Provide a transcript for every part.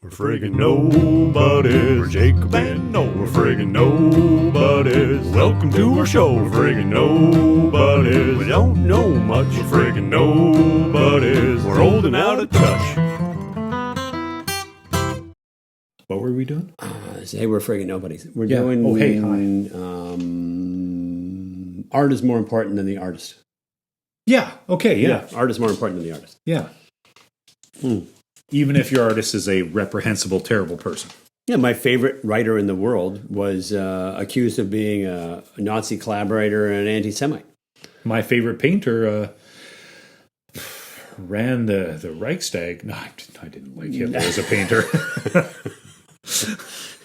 We're friggin' nobodies. We're Jacob and Noah. We're friggin' nobodies. Welcome to our show. We're friggin' nobodies. We don't know much. We're friggin' nobodies. We're old and out of touch. What were we doing? Hey, we're friggin' nobodies. We're Yeah. doing. Oh, hey, hi. Art is more important than the artist. Yeah. Okay. Yeah. Art is more important than the artist. Yeah. Even if your artist is a reprehensible, terrible person. Yeah, my favorite writer in the world was accused of being a Nazi collaborator and an anti-Semite. My favorite painter ran the Reichstag. No, I didn't like Hitler as a painter.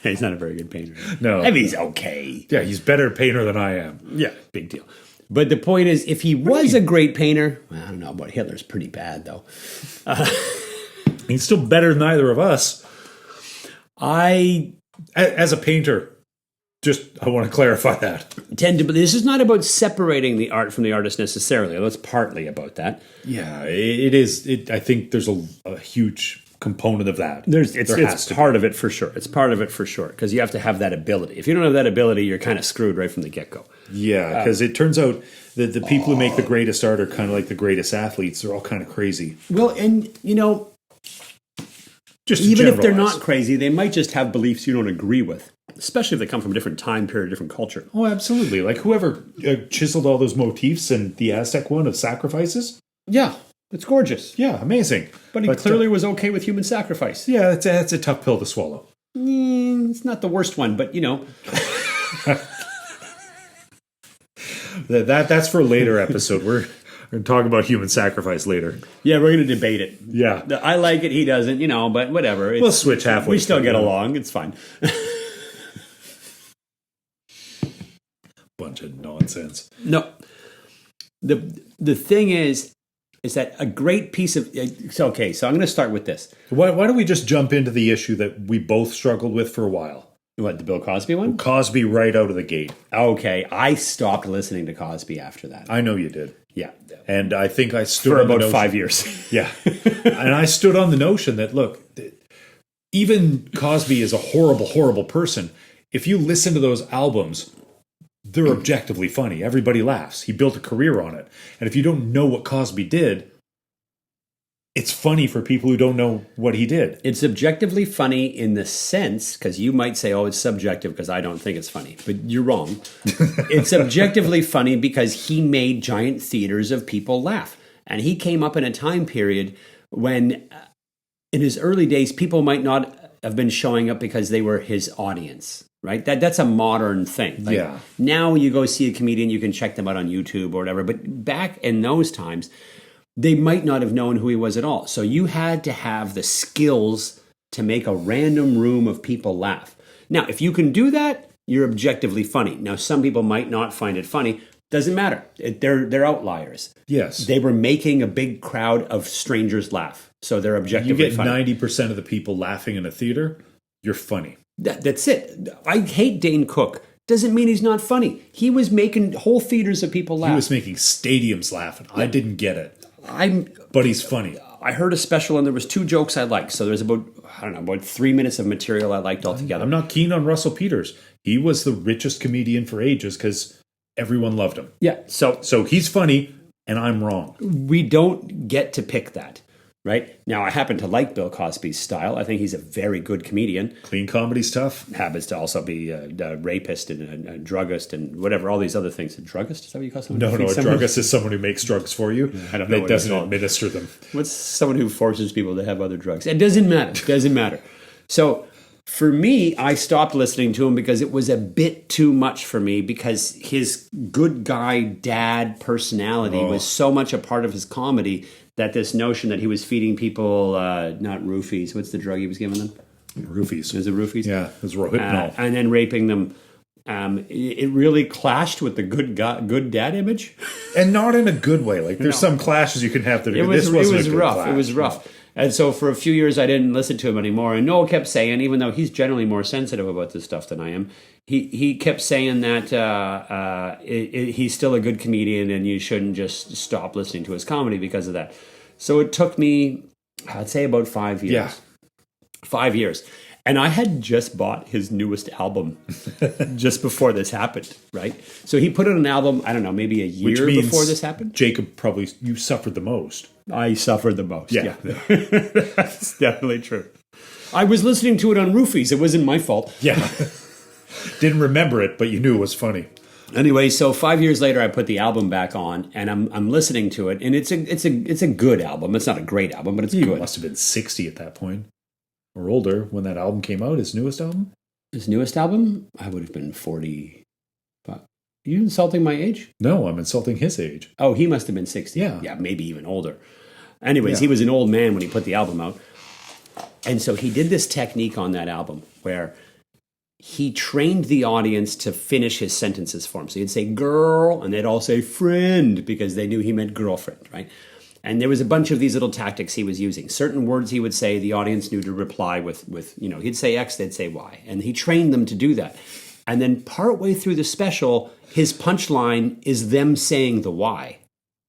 He's not a very good painter. No. I mean, he's okay. Yeah, he's better painter than I am. Yeah, big deal. But the point is, if he was a great painter, well, I don't know about Hitler's pretty bad, though. He's still better than either of us. As a painter, I want to clarify that. This is not about separating the art from the artist necessarily, although it's partly about that. Yeah, it is. I think there's a huge component of that. It's part of it for sure. It's part of it for sure, because you have to have that ability. If you don't have that ability, you're kind of screwed right from the get-go. Yeah, because it turns out that the people who make the greatest art are kind of like the greatest athletes. They're all kind of crazy. Well, and, Just even if they're generalize. not crazy, they might just have beliefs you don't agree with, especially if they come from a different time period, different culture. Oh, absolutely. Like whoever chiseled all those motifs in the Aztec one of sacrifices. Yeah, it's gorgeous. Yeah, amazing. But he clearly was okay with human sacrifice. Yeah, that's a tough pill to swallow. It's not the worst one, but, That's for a later episode. We're going to talk about human sacrifice later. Yeah, we're going to debate it. Yeah. I like it, he doesn't, but whatever. We'll switch halfway. We still through. get along. It's fine. Bunch of nonsense. No. The thing is that a great piece of... Okay, so I'm going to start with this. Why don't we just jump into the issue that we both struggled with for a while? What, the Bill Cosby one? Cosby right out of the gate. Okay, I stopped listening to Cosby after that. I know you did. Yeah. And I think I stood For on the about notion, 5 years. Yeah. And I stood on the notion that, look, even Cosby is a horrible, horrible person. If you listen to those albums, they're objectively funny. Everybody laughs. He built a career on it. And if you don't know what Cosby did, it's funny for people who don't know what he did. It's objectively funny in the sense, because you might say, oh, it's subjective because I don't think it's funny. But you're wrong. It's objectively funny because he made giant theaters of people laugh. And he came up in a time period when, in his early days, people might not have been showing up because they were his audience. Right? That's a modern thing. Like, Yeah. Now you go see a comedian, you can check them out on YouTube or whatever. But back in those times, they might not have known who he was at all. So you had to have the skills to make a random room of people laugh. Now, if you can do that, you're objectively funny. Now, some people might not find it funny. Doesn't matter. They're outliers. Yes. They were making a big crowd of strangers laugh. So they're You objectively get funny. 90% of the people laughing in a theater, you're funny. That's it. I hate Dane Cook. Doesn't mean he's not funny. He was making whole theaters of people laugh. He was making stadiums laughing. I didn't get it. But he's funny. I heard a special and there was 2 jokes I liked. So there's about 3 minutes of material I liked altogether. I'm not keen on Russell Peters. He was the richest comedian for ages because everyone loved him. Yeah. So he's funny and I'm wrong. We don't get to pick that, right? Now, I happen to like Bill Cosby's style. I think he's a very good comedian. Clean comedy's tough. Happens to also be a rapist and a druggist and whatever, all these other things. A druggist? Is that what you call someone? No, a druggist is someone who makes drugs for you. I don't know That what doesn't it's called. administer them. What's someone who forces people to have other drugs? It doesn't matter. It doesn't matter. So for me, I stopped listening to him because it was a bit too much for me because his good guy dad personality was so much a part of his comedy that this notion that he was feeding people, not roofies, what's the drug he was giving them? Roofies. Is it roofies? Yeah, it was Rohypnol. And then raping them. It really clashed with the good dad image. And not in a good way. Like there's some clashes you can have that. It was a good rough. clash. It was rough. And so for a few years, I didn't listen to him anymore. And Noel kept saying, even though he's generally more sensitive about this stuff than I am, he kept saying that he's still a good comedian and you shouldn't just stop listening to his comedy because of that. So it took me, I'd say, about 5 years. Yeah. 5 years. And I had just bought his newest album just before this happened, right? So he put out an album, I don't know, maybe a year before this happened. Jacob, probably you suffered the most. I suffered the most. Yeah. That's definitely true. I was listening to it on Roofies. It wasn't my fault. Yeah. Didn't remember it, but you knew it was funny. Anyway, so 5 years later, I put the album back on, and I'm listening to it, and it's a good album. It's not a great album, but it's You good. must have been 60 at that point, or older when that album came out. His newest album. His newest album, I would have been 40. Are you insulting my age? No, I'm insulting his age. Oh, he must have been 60. Yeah, maybe even older. Anyways, He was an old man when he put the album out, and so he did this technique on that album where he trained the audience to finish his sentences for him. So he'd say girl, and they'd all say friend, because they knew he meant girlfriend, right? And there was a bunch of these little tactics he was using. Certain words he would say, the audience knew to reply with he'd say X, they'd say Y. And he trained them to do that. And then partway through the special, his punchline is them saying the Y,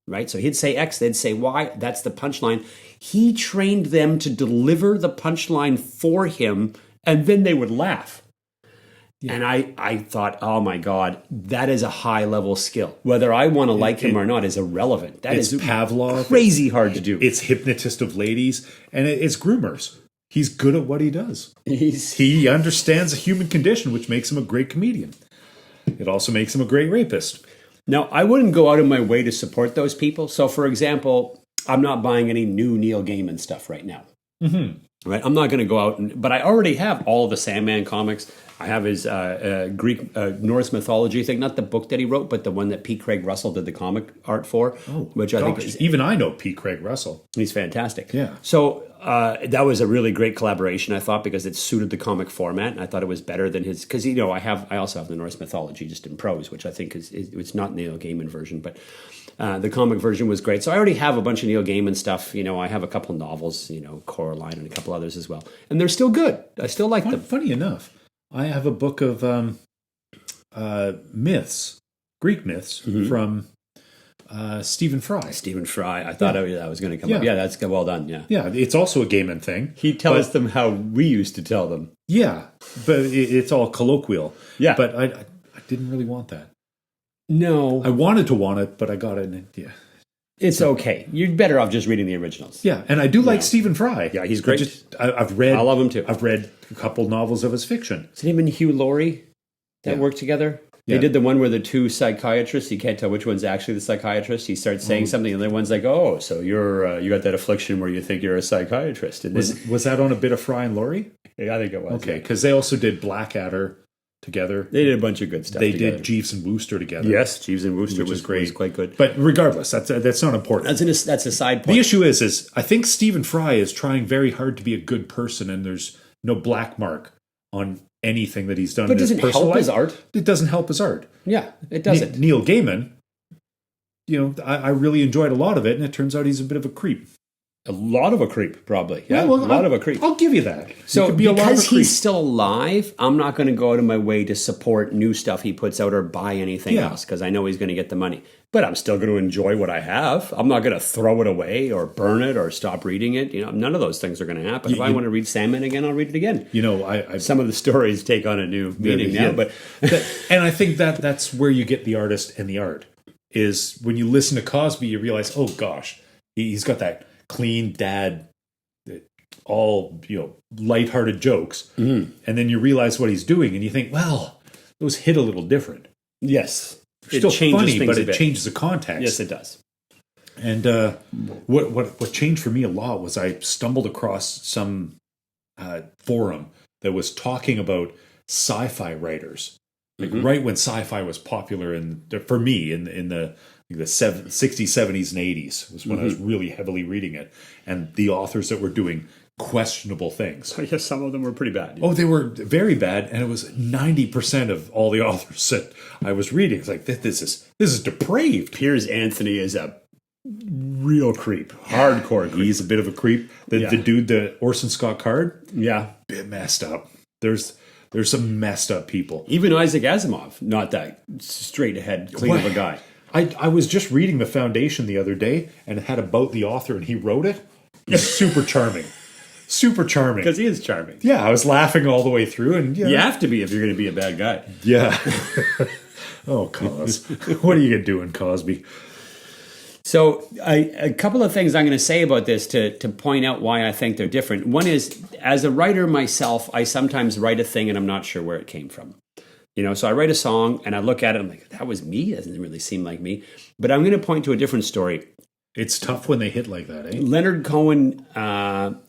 right? So he'd say X, they'd say Y. That's the punchline. He trained them to deliver the punchline for him, and then they would laugh. Yeah. And I thought, oh my God, that is a high level skill. Whether I want to like him or not is irrelevant. That is Pavlov. Crazy hard to do. It's hypnotist of ladies, and it's groomers. He's good at what he does. He understands the human condition, which makes him a great comedian. It also makes him a great rapist. Now, I wouldn't go out of my way to support those people. So, for example, I'm not buying any new Neil Gaiman stuff right now. Mm-hmm. Right? I'm not going to go out, but I already have all of the Sandman comics. I have his Greek Norse mythology thing, not the book that he wrote, but the one that P. Craig Russell did the comic art for, which I think is, even I know P. Craig Russell. He's fantastic. Yeah. So that was a really great collaboration, I thought, because it suited the comic format, and I thought it was better than his. Because I also have the Norse mythology just in prose, which I think is it's not Neil Gaiman version, but. The comic version was great. So I already have a bunch of Neil Gaiman stuff. I have a couple novels, Coraline and a couple others as well. And they're still good. I still like them. Funny enough, I have a book of myths, Greek myths, from Stephen Fry. Stephen Fry. I thought that was going to come up. Yeah, that's well done. Yeah. Yeah, it's also a Gaiman thing. He tells them how we used to tell them. Yeah, but it's all colloquial. Yeah. But I didn't really want that. No. I wanted to want it, but I got it. And it's okay. You're better off just reading the originals. Yeah, and I do like Stephen Fry. Yeah, he's great. I've read. I love him too. I've read a couple novels of his fiction. Is it him and Hugh Laurie that work together? They did the one where the two psychiatrists, you can't tell which one's actually the psychiatrist. He starts saying something, and the other one's like, "Oh, so you got that affliction where you think you're a psychiatrist." And was that on a bit of Fry and Laurie? Yeah, I think it was. Okay, because they also did Blackadder together. They did a bunch of good stuff. They did Jeeves and Wooster together. Yes, Jeeves and Wooster was great. Was quite good. But regardless, that's not important. That's a side point. The issue is I think Stephen Fry is trying very hard to be a good person, and there's no black mark on anything that he's done. But in his doesn't personal help life. his art. It doesn't help his art. Yeah, it doesn't. Neil Gaiman, I really enjoyed a lot of it, and it turns out he's a bit of a creep. A lot of a creep, probably. Yeah, well, a lot of a creep. I'll give you that. So be because he's still alive, I'm not going to go out of my way to support new stuff he puts out or buy anything else because I know he's going to get the money. But I'm still going to enjoy what I have. I'm not going to throw it away or burn it or stop reading it. None of those things are going to happen. If I want to read Sandman again, I'll read it again. Some of the stories take on a new meaning now. But and I think that's where you get the artist and the art is when you listen to Cosby, you realize, oh gosh, he's got that clean dad, all lighthearted jokes, and then you realize what he's doing, and you think, well, those hit a little different. Yes, it's still funny, but it changes the context. Yes, it does. And what changed for me a lot was I stumbled across some forum that was talking about sci-fi writers, right when sci-fi was popular, for me in the 60s, 70s, and 80s was when I was really heavily reading it, and the authors that were doing questionable things. Oh, yes, some of them were pretty bad. Oh, they were very bad, and it was 90% of all the authors that I was reading. It's like this is depraved. Piers Anthony is a real creep, hardcore creep. He's a bit of a creep. The dude, the Orson Scott Card, bit messed up. There's some messed up people. Even Isaac Asimov, not that straight ahead, clean of a guy. I was just reading The Foundation the other day, and it had about the author, and he wrote it. He's super charming. super charming. Because he is charming. Yeah, I was laughing all the way through, and You have to be if you're going to be a bad guy. yeah. Oh, Cos, what are you doing, Cosby? So a couple of things I'm going to say about this to point out why I think they're different. One is, as a writer myself, I sometimes write a thing and I'm not sure where it came from. So I write a song and I look at it and I'm like, that was me? It doesn't really seem like me. But I'm going to point to a different story. It's tough when they hit like that, eh? Leonard Cohen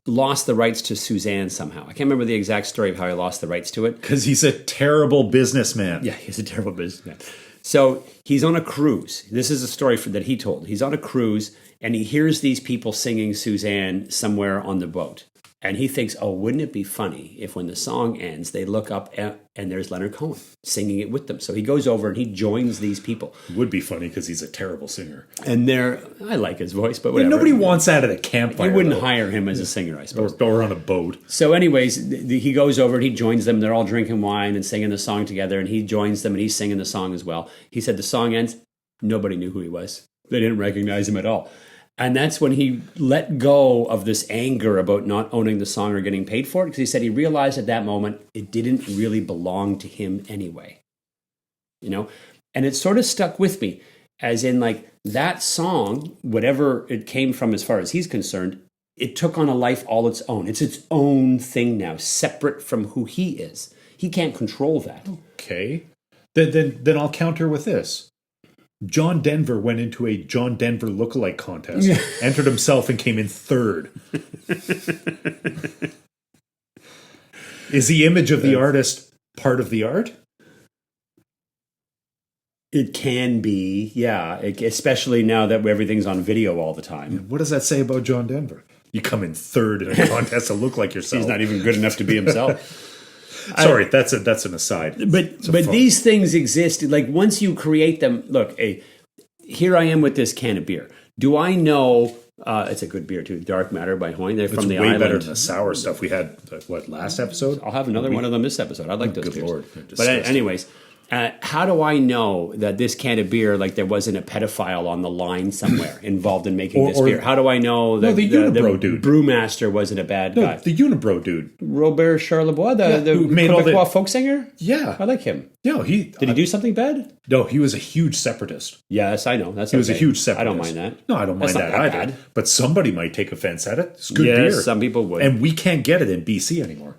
lost the rights to Suzanne somehow. I can't remember the exact story of how he lost the rights to it. Because he's a terrible businessman. Yeah, he's a terrible businessman. So he's on a cruise. This is a story that he told. He's on a cruise and he hears these people singing Suzanne somewhere on the boat. And he thinks, oh, wouldn't it be funny if when the song ends, they look up and there's Leonard Cohen singing it with them. So he goes over and he joins these people. It would be funny because he's a terrible singer. And I like his voice, but whatever. Nobody wants that at a campfire. They wouldn't hire him as a singer, I suppose. Or on a boat. So anyways, he goes over and he joins them. They're all drinking wine and singing the song together. And he joins them and he's singing the song as well. He said the song ends. Nobody knew who he was. They didn't recognize him at all. And that's when he let go of this anger about not owning the song or getting paid for it. Because he said he realized at that moment it didn't really belong to him anyway. And it sort of stuck with me. As in, like, that song, whatever it came from as far as he's concerned, it took on a life all its own. It's its own thing now, separate from who he is. He can't control that. Okay. Then I'll counter with this. John Denver went into a John Denver lookalike contest, entered himself and came in third. Is the image of the artist part of the art? It can be, yeah, especially now that everything's on video all the time. What does that say about John Denver? You come in third in a contest to look like yourself. He's not even good enough to be himself. Sorry, that's an aside. But these things exist. Like, once you create them, look, here I am with this can of beer. Do I know? It's a good beer too. Dark Matter by Hoyne. They're from the way island. Better than the sour stuff we had. Last episode? I'll have another one of them this episode. I like those good beers. Lord, but anyways. How do I know that this can of beer, like, there wasn't a pedophile on the line somewhere involved in making this beer? How do I know that the Unibrow dude, brewmaster, wasn't a bad guy? The Unibrow dude, Robert Charlebois, the who made Quebecois folk singer. Yeah, I like him. Yeah, did he do something bad? No, he was a huge separatist. Yes, I know. He was a huge separatist. I don't mind that. No, I don't mind that either. Bad. But somebody might take offense at it. It's good beer. Some people would, and we can't get it in BC anymore.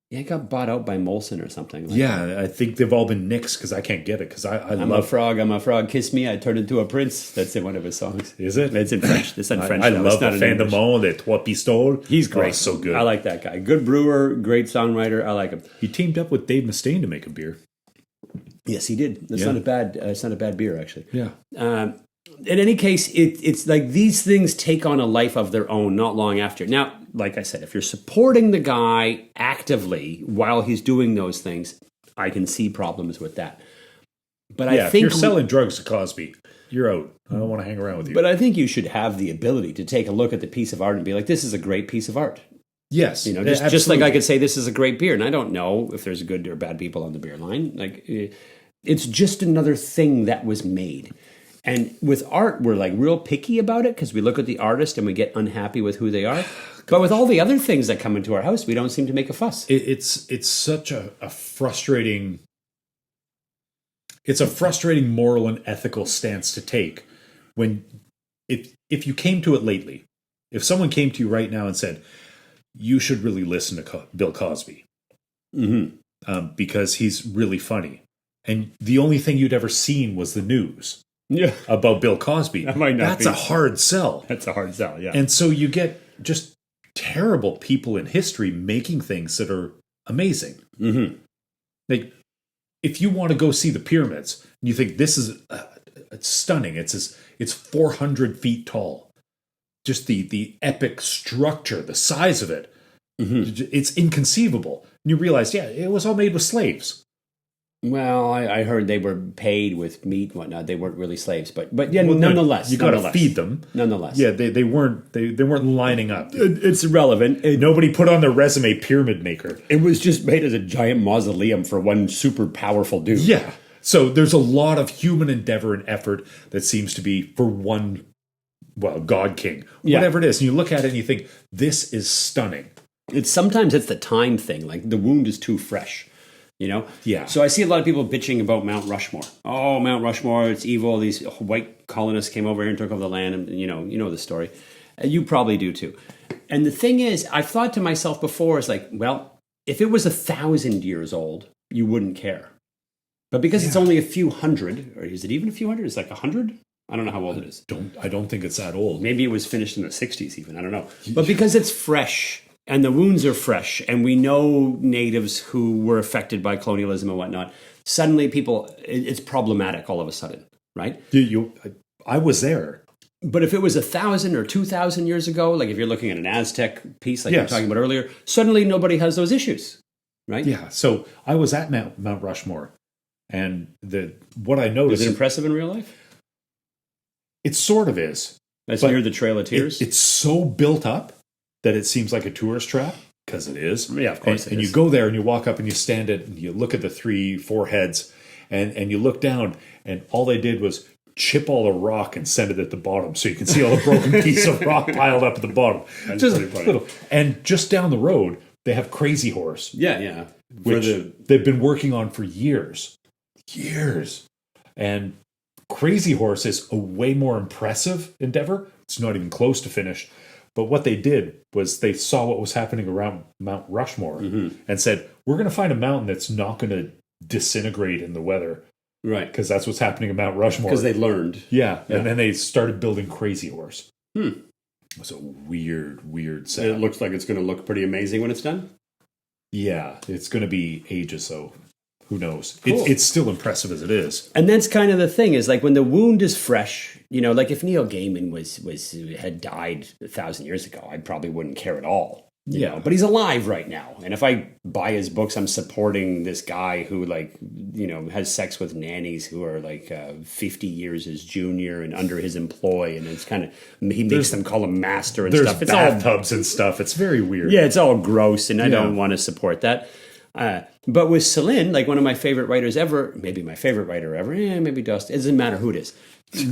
Yeah, it got bought out by Molson or something. That. I think they've all been nixed because I can't get it. Because I'm a frog, kiss me, I turned into a prince. That's in one of his songs. Is it? It's in French. It's in French. I love the Fin de Monde, les Trois Pistoles. He's great. So good. I like that guy. Good brewer, great songwriter. I like him. He teamed up with Dave Mustaine to make a beer. Yes, he did. It's not a bad. It's not a bad beer, actually. Yeah. In any case, it's like these things take on a life of their own not long after. Now, like I said, if you're supporting the guy actively while he's doing those things, I can see problems with that. But I think if you're selling drugs to Cosby, you're out. I don't want to hang around with you. But I think you should have the ability to take a look at the piece of art and be like, this is a great piece of art. Yes. Just like I could say this is a great beer. And I don't know if there's good or bad people on the beer line. Like, it's just another thing that was made. And with art, we're like real picky about it because we look at the artist and we get unhappy with who they are. But with all the other things that come into our house, we don't seem to make a fuss. It's such a frustrating... It's a frustrating moral and ethical stance to take when... If you came to it lately, if someone came to you right now and said, you should really listen to Bill Cosby because he's really funny. And the only thing you'd ever seen was the news. Yeah, about Bill Cosby. That's a hard sell. That's a hard sell, yeah. And so you get just terrible people in history making things that are amazing. Mm-hmm. Like, if you want to go see the pyramids, and you think this is it's stunning. It's 400 feet tall. Just the epic structure, the size of it. Mm-hmm. It's inconceivable. And you realize, it was all made with slaves. Well, I heard they were paid with meat and whatnot. They weren't really slaves, but nonetheless, you got to feed them. Nonetheless, yeah, they weren't lining up. It's irrelevant. Nobody put on their resume pyramid maker. It was just made as a giant mausoleum for one super powerful dude. Yeah. So there's a lot of human endeavor and effort that seems to be for one, God King, whatever it is. And you look at it and you think, this is stunning. Sometimes it's the time thing. Like the wound is too fresh, you know? Yeah. So I see a lot of people bitching about Mount Rushmore. Oh, Mount Rushmore, it's evil. These white colonists came over here and took over the land. And you know the story. You probably do too. And the thing is, I've thought to myself before, is like, well, if it was 1,000 years old, you wouldn't care. But because it's only a few hundred, or is it even a few hundred? It's like 100? I don't know how old it is. I don't think it's that old. Maybe it was finished in the 60s even. I don't know. But because it's fresh and the wounds are fresh and we know natives who were affected by colonialism and whatnot, suddenly it's problematic all of a sudden, right? I was there. But if it was 1,000 or 2,000 years ago, like if you're looking at an Aztec piece like you were talking about earlier, suddenly nobody has those issues, right? Yeah. So I was at Mount Rushmore, and what I noticed... Is it impressive in real life? It sort of is. That's near the Trail of Tears? It's so built up that it seems like a tourist trap, because it is. Yeah, of course and you go there and you walk up and you stand it and you look at the 3-4 heads and you look down, and all they did was chip all the rock and send it at the bottom, so you can see all the broken piece of rock piled up at the bottom. That's just pretty funny. little. And just down the road, they have Crazy Horse. Yeah. Which they've been working on for years. And Crazy Horse is a way more impressive endeavor. It's not even close to finished. But what they did was they saw what was happening around Mount Rushmore and said, we're going to find a mountain that's not going to disintegrate in the weather. Right. Because that's what's happening at Mount Rushmore. Because they learned. Yeah. And then they started building Crazy Horse. It was a weird setup. It looks like it's going to look pretty amazing when it's done. Yeah. It's going to be ages, though. Who knows? Cool. It's still impressive as it is. And that's kind of the thing, is like when the wound is fresh, you know, like if Neil Gaiman had died 1,000 years ago, I probably wouldn't care at all. You know? But he's alive right now. And if I buy his books, I'm supporting this guy who, like, you know, has sex with nannies who are like 50 years his junior and under his employ. And it's kind of, he makes them call him master and stuff. There's bathtubs and stuff. It's very weird. Yeah, it's all gross, and I don't want to support that. But with Celine, like one of my favorite writers ever, maybe my favorite writer ever, maybe Dust, it doesn't matter who it is.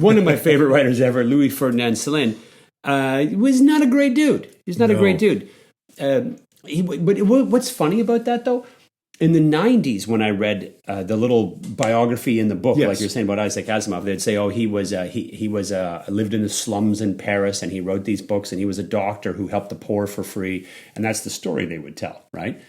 One of my favorite writers ever, Louis Ferdinand Celine, was not a great dude. He's not a great dude. But what's funny about that, though, in the 90s, when I read the little biography in the book, like you're saying about Isaac Asimov, they'd say, oh, he lived in the slums in Paris, and he wrote these books, and he was a doctor who helped the poor for free. And that's the story they would tell, right?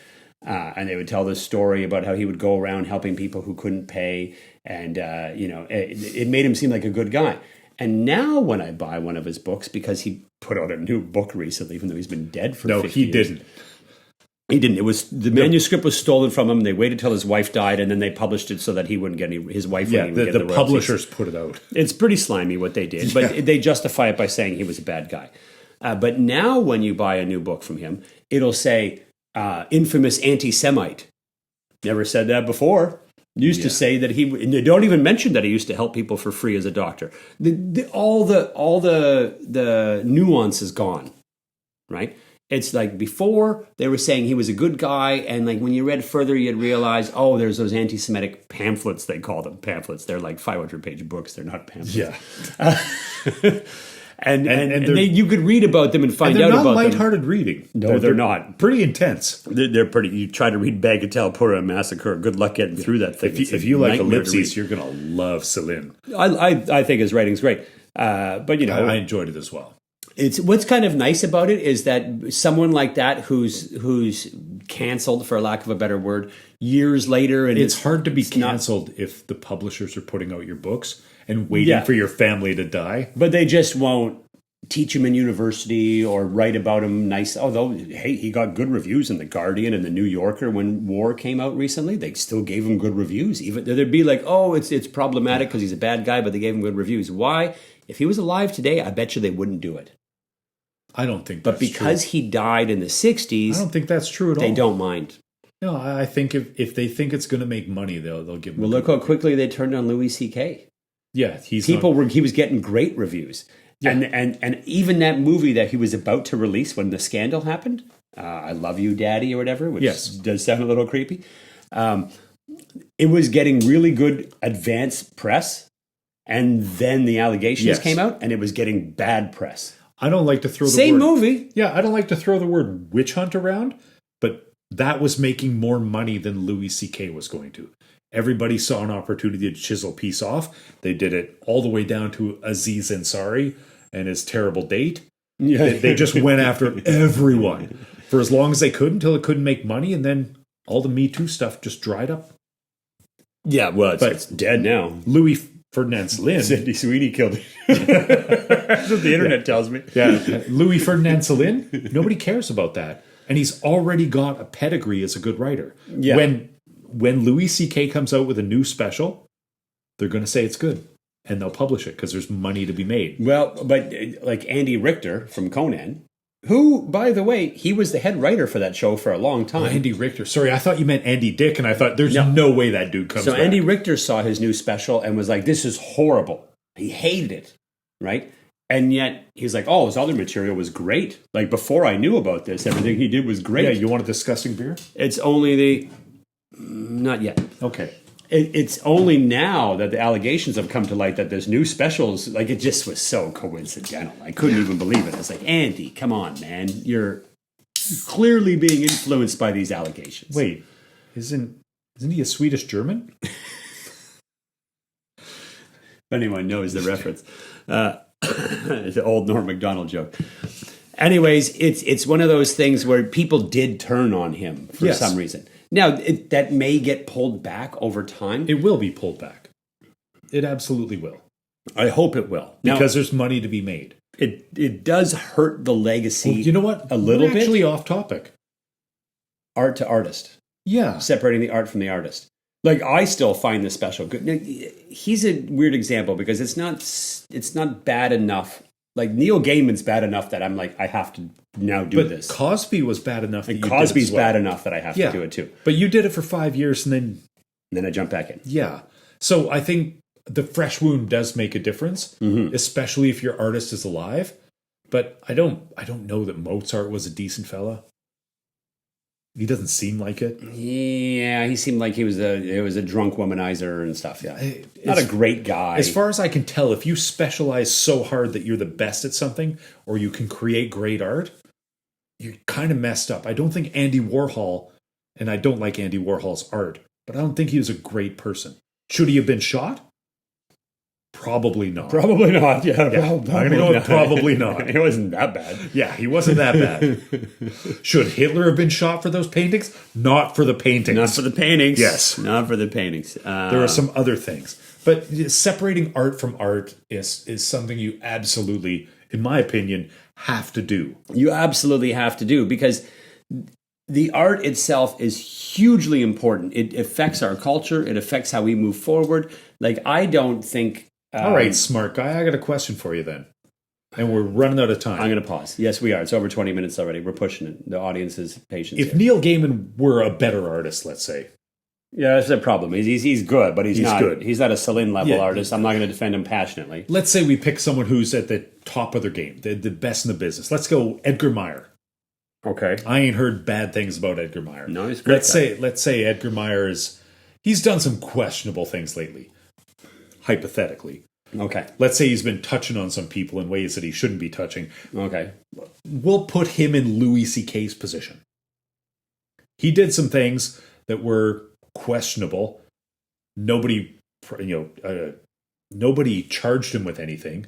And they would tell this story about how he would go around helping people who couldn't pay. And, it made him seem like a good guy. And now when I buy one of his books, because he put out a new book recently, even though he's been dead for 50 years. He didn't. It was the manuscript was stolen from him. They waited till his wife died, and then they published it so that he wouldn't get his wife wouldn't even get the royalties. Publishers put it out. It's pretty slimy what they did, but they justify it by saying he was a bad guy. But now when you buy a new book from him, it'll say infamous anti-Semite. Never said that before. Used to say that they don't even mention that he used to help people for free as a doctor. All the nuance is gone, right? It's like before they were saying he was a good guy, and like when you read further, you'd realize, oh, there's those anti-Semitic pamphlets. They call them pamphlets. They're like 500-page books. They're not pamphlets. Yeah. And you could read about them and find out about them. They're not lighthearted reading. No, they're not. Pretty intense. They're pretty. You try to read Bagatelle, Purim Massacre. Good luck getting through that thing. If you like ellipses, you're going to love Celine. I think his writing's great. But you know, I enjoyed it as well. It's what's kind of nice about it is that someone like that who's canceled, for lack of a better word, years later, and it's hard to be canceled if the publishers are putting out your books and waiting for your family to die. But they just won't teach him in university or write about him nice. Although, hey, he got good reviews in The Guardian and The New Yorker when War came out recently. They still gave him good reviews. Even there'd be like, oh, it's problematic because he's a bad guy, but they gave him good reviews. Why? If he was alive today, I bet you they wouldn't do it. I don't think that's true. But because he died in the 60s... I don't think that's true at all. They don't mind. No, I think if they think it's going to make money, they'll give him... Well, look how quickly they turned on Louis C.K. Yeah, he was getting great reviews. Yeah. And even that movie that he was about to release when the scandal happened, I Love You, Daddy, or whatever, which does sound a little creepy, it was getting really good advance press, and then the allegations came out, and it was getting bad press. I don't like to throw the Same word, movie. Yeah, I don't like to throw the word witch hunt around, but that was making more money than Louis C.K. was going to. Everybody saw an opportunity to chisel a piece off. They did it all the way down to Aziz Ansari and his terrible date. Yeah. They just went after everyone for as long as they could until it couldn't make money, and then all the Me Too stuff just dried up. Yeah, well, it's dead now. Louis Ferdinand Celine. Sidney Sweeney killed it. That's what the internet tells me. Yeah, Louis Ferdinand Celine. Nobody cares about that, and he's already got a pedigree as a good writer. Yeah. When Louis C.K. comes out with a new special, they're going to say it's good, and they'll publish it because there's money to be made. Well, but like Andy Richter from Conan, who, by the way, he was the head writer for that show for a long time. Andy Richter. Sorry, I thought you meant Andy Dick, and I thought there's no way that dude comes back. So Andy Richter saw his new special and was like, this is horrible. He hated it, right? And yet he's like, oh, his other material was great. Like before I knew about this, everything he did was great. Yeah, you want a disgusting beer? It's only not yet. Okay. It's only now that the allegations have come to light that there's new specials. Like, it just was so coincidental. I couldn't even believe it. I was like, Andy, come on, man. You're clearly being influenced by these allegations. Wait, isn't he a Swedish German? If anyone knows the reference. It's an old Norm Macdonald joke. Anyways, it's one of those things where people did turn on him for some reason. Now, that may get pulled back over time. It will be pulled back. It absolutely will. I hope it will. Because there's money to be made. It does hurt the legacy. Well, you know what? A little bit. Actually off topic. Art to artist. Yeah. Separating the art from the artist. Like, I still find this special good. Now, he's a weird example because it's not bad enough. Like, Neil Gaiman's bad enough that I'm like, I have to now do this. Cosby was bad enough. And Cosby's bad enough that I have to do it too. But you did it for 5 years and then I jump back in. Yeah. So I think the fresh wound does make a difference, especially if your artist is alive. But I don't know that Mozart was a decent fella. He doesn't seem like it. Yeah, he seemed like he was a drunk womanizer and stuff. Yeah, not a great guy. As far as I can tell, if you specialize so hard that you're the best at something, or you can create great art, you're kind of messed up. I don't think Andy Warhol, and I don't like Andy Warhol's art, but I don't think he was a great person. Should he have been shot? Probably not. Probably not. Yeah, I'm going to go with probably not. He wasn't that bad. Yeah, he wasn't that bad. Should Hitler have been shot for those paintings? Not for the paintings. Not for the paintings. Yes. Not for the paintings. There are some other things. But separating art from art is something you absolutely, in my opinion, have to do. You absolutely have to do because the art itself is hugely important. It affects our culture. It affects how we move forward. Like, I don't think... All right, smart guy, I got a question for you then. And we're running out of time. I'm going to pause. Yes, we are. It's over 20 minutes already. We're pushing it. The audience's patience. If Neil Gaiman were a better artist, let's say. Yeah, that's the problem. He's good, but he's not good. He's not a Celine level artist. I'm not going to defend him passionately. Let's say we pick someone who's at the top of their game, the best in the business. Let's go Edgar Meyer. Okay. I ain't heard bad things about Edgar Meyer. No, he's great. Let's say Edgar Meyer he's done some questionable things lately. Hypothetically. Okay. Let's say he's been touching on some people in ways that he shouldn't be touching. Okay. We'll put him in Louis C.K.'s position. He did some things that were questionable. Nobody charged him with anything.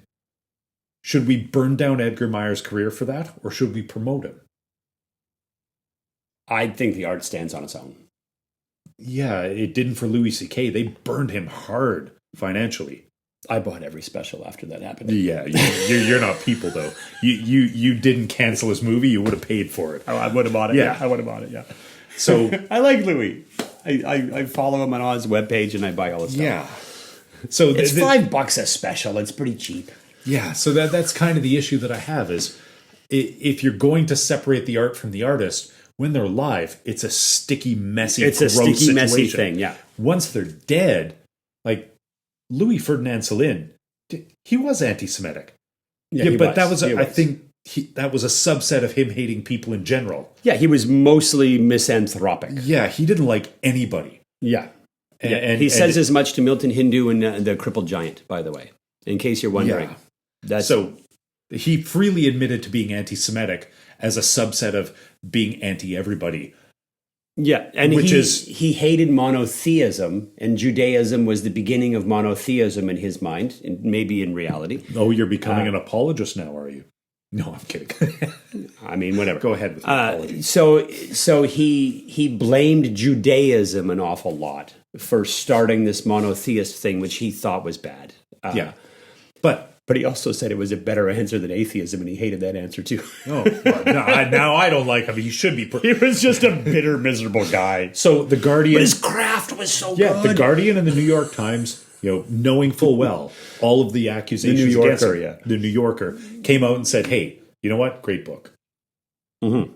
Should we burn down Edgar Meyer's career for that, or should we promote him? I think the art stands on its own. Yeah, it didn't for Louis C.K. They burned him hard financially. I bought every special after that happened. Yeah, you're not people though. You didn't cancel his movie. You would have paid for it. Oh, I would have bought it. Yeah. I would have bought it. Yeah. So I like Louis. I follow him on his webpage and I buy all his stuff. Yeah. So it's $5 a special. It's pretty cheap. Yeah. So that's kind of the issue that I have is if you're going to separate the art from the artist when they're live, it's a sticky, messy, messy thing. Yeah. Once they're dead, like Louis Ferdinand Celine, he was anti-Semitic. Yeah, but that was I think that was a subset of him hating people in general. Yeah, he was mostly misanthropic. Yeah, he didn't like anybody. Yeah. And he says as much to Milton Hindu and the Crippled Giant, by the way, in case you're wondering. Yeah. So He freely admitted to being anti-Semitic as a subset of being anti-everybody. Yeah, and Which he hated monotheism, and Judaism was the beginning of monotheism in his mind, and maybe in reality. Oh, you're becoming an apologist now, are you? No, I'm kidding. I mean, whatever. Go ahead with your apology. So he blamed Judaism an awful lot for starting this monotheist thing, which he thought was bad. Yeah. But he also said it was a better answer than atheism, and he hated that answer too. well, now I don't like him. He should be. He was just a bitter, miserable guy. So the Guardian, But his craft was so yeah, good. the Guardian and the New York Times, knowing full well all of the accusations, The New Yorker, against him, yeah. the New Yorker came out and said, "Hey, you know what? Great book." Mm-hmm.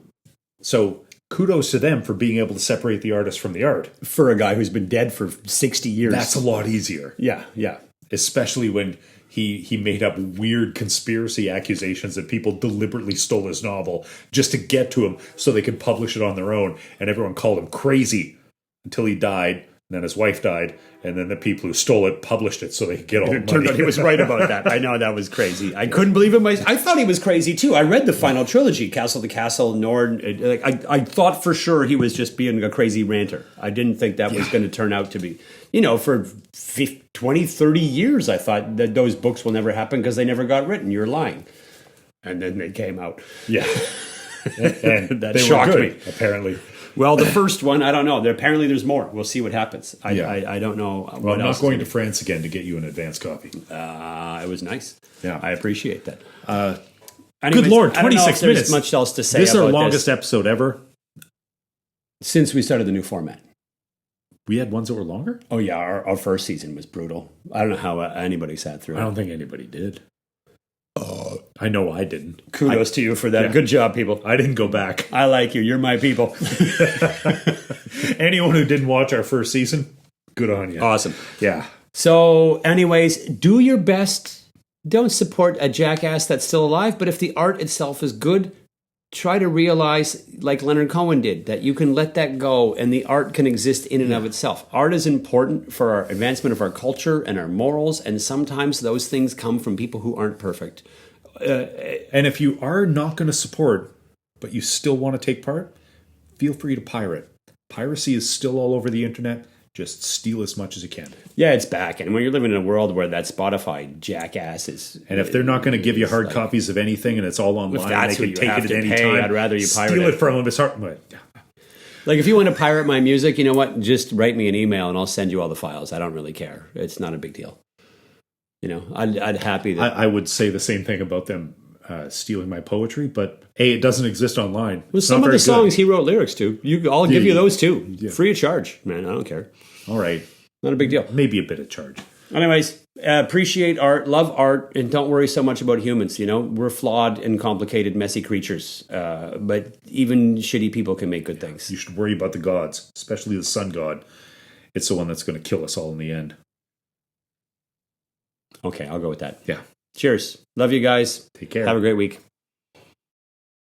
So kudos to them for being able to separate the artist from the art. For a guy who's been dead for 60 years. That's a lot easier. Yeah, yeah. Especially when he made up weird conspiracy accusations that people deliberately stole his novel just to get to him so they could publish it on their own. And everyone called him crazy until he died. And then his wife died. And then the people who stole it published it so they could get all the money. It turned out he was right about that. I know that was crazy. I couldn't believe it myself. I thought he was crazy too. I read the final trilogy, Castle to Castle, Nord. I thought for sure he was just being a crazy ranter. I didn't think that was going to turn out to be. For 20, 30 years, I thought that those books will never happen because they never got written. You're lying. And then they came out. Yeah. And that they shocked were good, me. Apparently. Well, the first one, I don't know. Apparently there's more. We'll see what happens. I don't know Well, what I'm else. not going to France again to get you an advance copy. It was nice. Yeah. I appreciate that. Good Lord, I don't know 26 if there's minutes. much else to say This is our about longest this episode ever. since we started the new format. We had ones that were longer? Oh, yeah. Our first season was brutal. I don't know how anybody sat through I it. don't think anybody did. I know I didn't. Kudos to you for that. Yeah. Good job, people. I didn't go back. I like you. You're my people. Anyone who didn't watch our first season, good on you. Awesome. Yeah. So, anyways, do your best. Don't support a jackass that's still alive, but if the art itself is good, try to realize, like Leonard Cohen did, that you can let that go and the art can exist in and of itself. Art is important for our advancement of our culture and our morals, and sometimes those things come from people who aren't perfect. And if you are not going to support, but you still want to take part, feel free to pirate. Piracy is still all over the internet. Just steal as much as you can. Yeah, it's back. And when you're living in a world where that Spotify jackass is... And if they're not going to give you hard copies of anything and it's all online, that's they what can you take have it to at any pay, time. I'd rather you pirate steal it. it from them. It's hard. Like, if you want to pirate my music, you know what? Just write me an email and I'll send you all the files. I don't really care. It's not a big deal. I'd happy that... I would say the same thing about them stealing my poetry, but it doesn't exist online. Well, It's some not of the very good. songs he wrote lyrics to. I'll give you those too. Yeah. Free of charge. Man, I don't care. All right. Not a big deal. Maybe a bit of charge. Anyways, appreciate art, love art, and don't worry so much about humans. We're flawed and complicated, messy creatures. But even shitty people can make good things. You should worry about the gods, especially the sun god. It's the one that's going to kill us all in the end. Okay, I'll go with that. Yeah. Cheers. Love you guys. Take care. Have a great week.